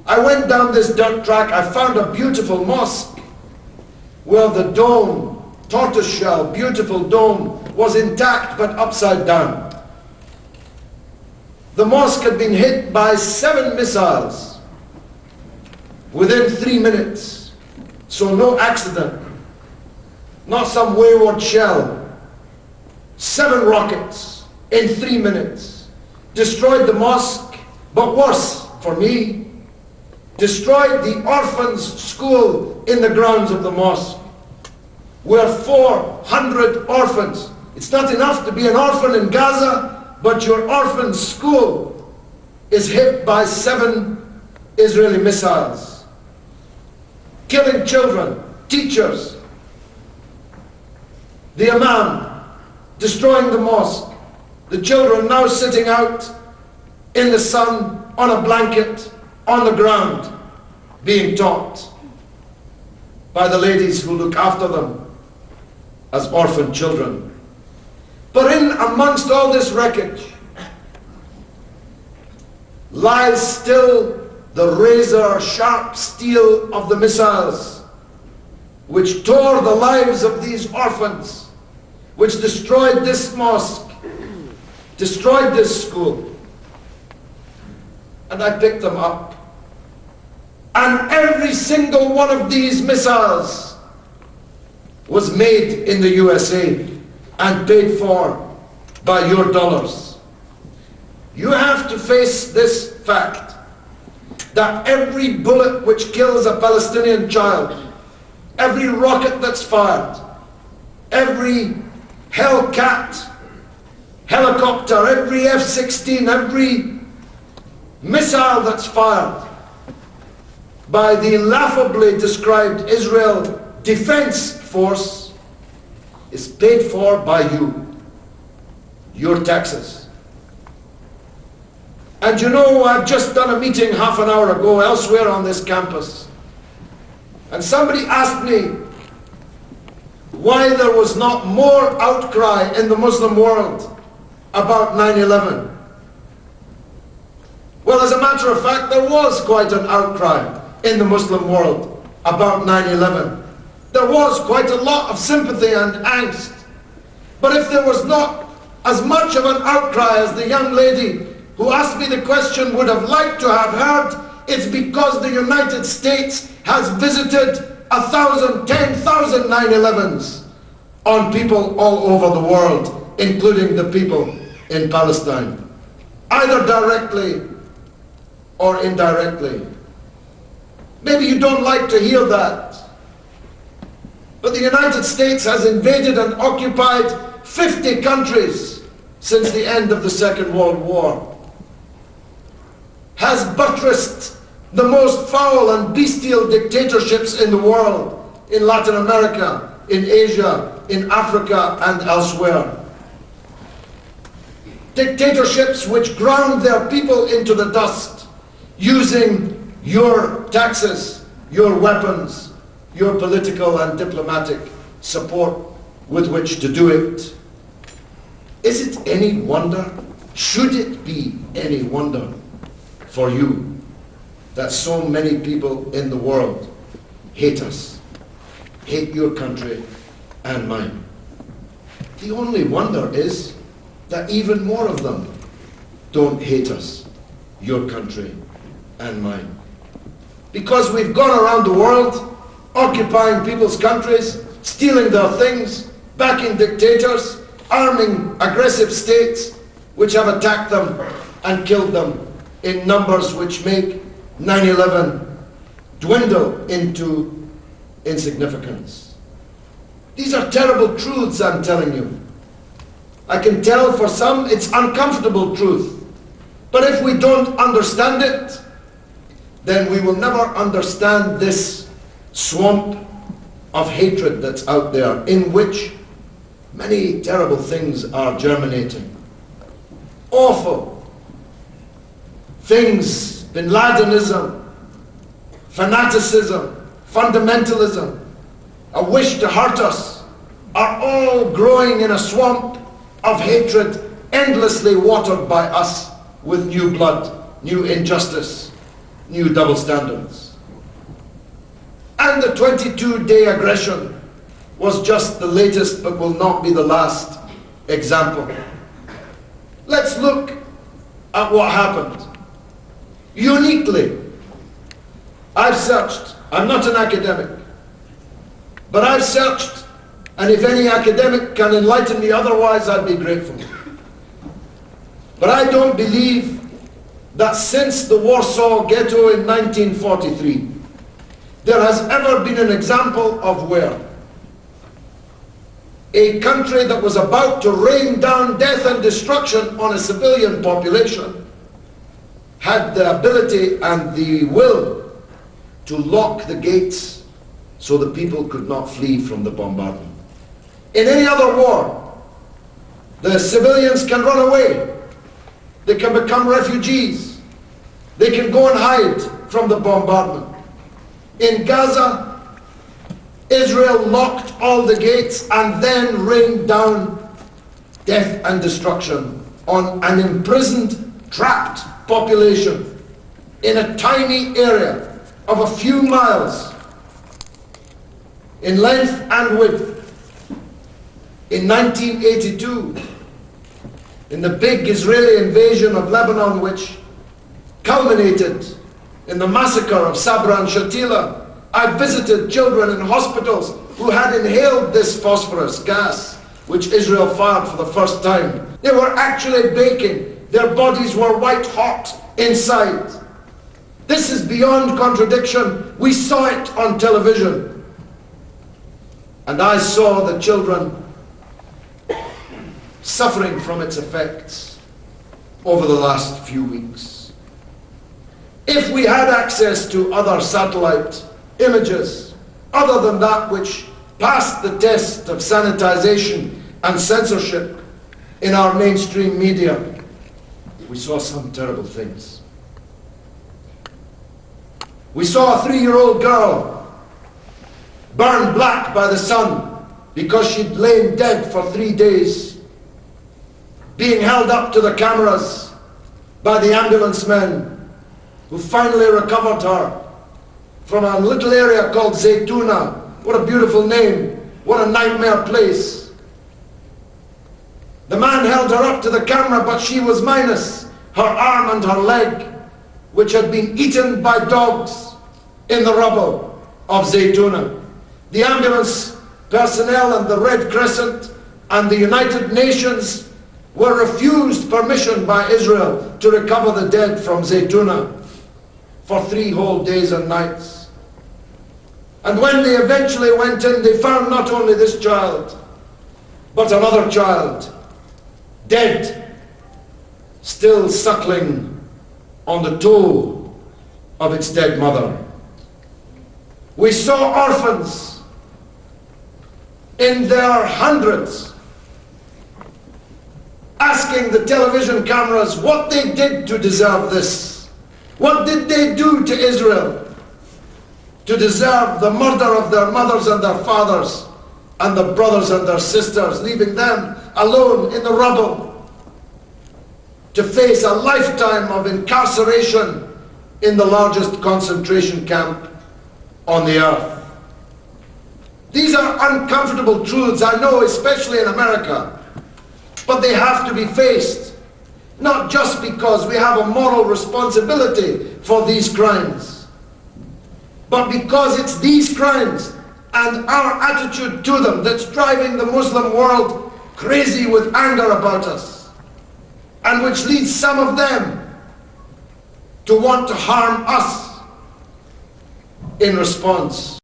I went down this dirt track, I found a beautiful mosque where the dome, tortoiseshell, beautiful dome, was intact but upside down. The mosque had been hit by 7 missiles within 3 minutes. So no accident, not some wayward shell. 7 rockets in 3 minutes. Destroyed the mosque, but worse for me, destroyed the orphans' school in the grounds of the mosque, where 400 orphans, it's not enough to be an orphan in Gaza, but your orphan school is hit by 7 Israeli missiles, killing children, teachers, the imam, destroying the mosque, the children now sitting out in the sun on a blanket on the ground being taught by the ladies who look after them as orphan children. But in amongst all this wreckage lies still the razor-sharp steel of the missiles, which tore the lives of these orphans, which destroyed this mosque, destroyed this school. And I picked them up. And every single one of these missiles was made in the USA and paid for by your dollars. You have to face this fact that every bullet which kills a Palestinian child, every rocket that's fired, every Hellcat helicopter, every F-16, every missile that's fired by the laughably described Israel Defense Force is paid for by you, your taxes. And you know, I've just done a meeting half an hour ago elsewhere on this campus, and somebody asked me why there was not more outcry in the Muslim world about 9/11. Well, as a matter of fact, there was quite an outcry in the Muslim world about 9/11. There was quite a lot of sympathy and angst. But if there was not as much of an outcry as the young lady who asked me the question would have liked to have heard, it's because the United States has visited 1,000, 10,000 9/11s on people all over the world, including the people in Palestine, either directly or indirectly. Maybe you don't like to hear that, but the United States has invaded and occupied 50 countries since the end of the Second World War, has buttressed the most foul and bestial dictatorships in the world, in Latin America, in Asia, in Africa, and elsewhere. Dictatorships which ground their people into the dust, using your taxes, your weapons, your political and diplomatic support with which to do it. Is it any wonder, should it be any wonder for you that so many people in the world hate us, hate your country and mine? The only wonder is that even more of them don't hate us, your country and mine. Because we've gone around the world, occupying people's countries, stealing their things, backing dictators, arming aggressive states which have attacked them and killed them in numbers which make 9/11 dwindle into insignificance. These are terrible truths I'm telling you. I can tell for some it's uncomfortable truth, but if we don't understand it, then we will never understand this swamp of hatred that's out there, in which many terrible things are germinating. Awful things, bin Ladenism, fanaticism, fundamentalism, a wish to hurt us, are all growing in a swamp of hatred endlessly watered by us with new blood, new injustice, new double standards. And the 22-day aggression was just the latest but will not be the last example. Let's look at what happened. Uniquely, I've searched, I'm not an academic, but I've searched, and if any academic can enlighten me otherwise, I'd be grateful. But I don't believe that since the Warsaw Ghetto in 1943, there has ever been an example of where a country that was about to rain down death and destruction on a civilian population had the ability and the will to lock the gates so the people could not flee from the bombardment. In any other war, the civilians can run away. They can become refugees. They can go and hide from the bombardment. In Gaza, Israel locked all the gates and then rained down death and destruction on an imprisoned, trapped population in a tiny area of a few miles in length and width. In 1982, in the big Israeli invasion of Lebanon, which culminated in the massacre of Sabra and Shatila, I visited children in hospitals who had inhaled this phosphorus gas, which Israel fired for the first time. They were actually baking. Their bodies were white hot inside. This is beyond contradiction. We saw it on television. And I saw the children suffering from its effects over the last few weeks. If we had access to other satellite images, other than that which passed the test of sanitization and censorship in our mainstream media, we saw some terrible things. We saw a 3-year-old girl burned black by the sun because she'd lain dead for 3 days, being held up to the cameras by the ambulance men who finally recovered her from a little area called Zaytuna. What a beautiful name. What a nightmare place. The man held her up to the camera, but she was minus her arm and her leg, which had been eaten by dogs in the rubble of Zaytuna. The ambulance personnel and the Red Crescent and the United Nations were refused permission by Israel to recover the dead from Zaytuna for 3 whole days and nights. And when they eventually went in, they found not only this child, but another child, dead, still suckling on the toe of its dead mother. We saw orphans in their hundreds asking the television cameras what they did to deserve this. What did they do to Israel to deserve the murder of their mothers and their fathers and the brothers and their sisters, leaving them alone in the rubble to face a lifetime of incarceration in the largest concentration camp on the earth? These are uncomfortable truths, I know, especially in America, but they have to be faced, not just because we have a moral responsibility for these crimes, but because it's these crimes and our attitude to them that's driving the Muslim world crazy with anger about us, and which leads some of them to want to harm us in response.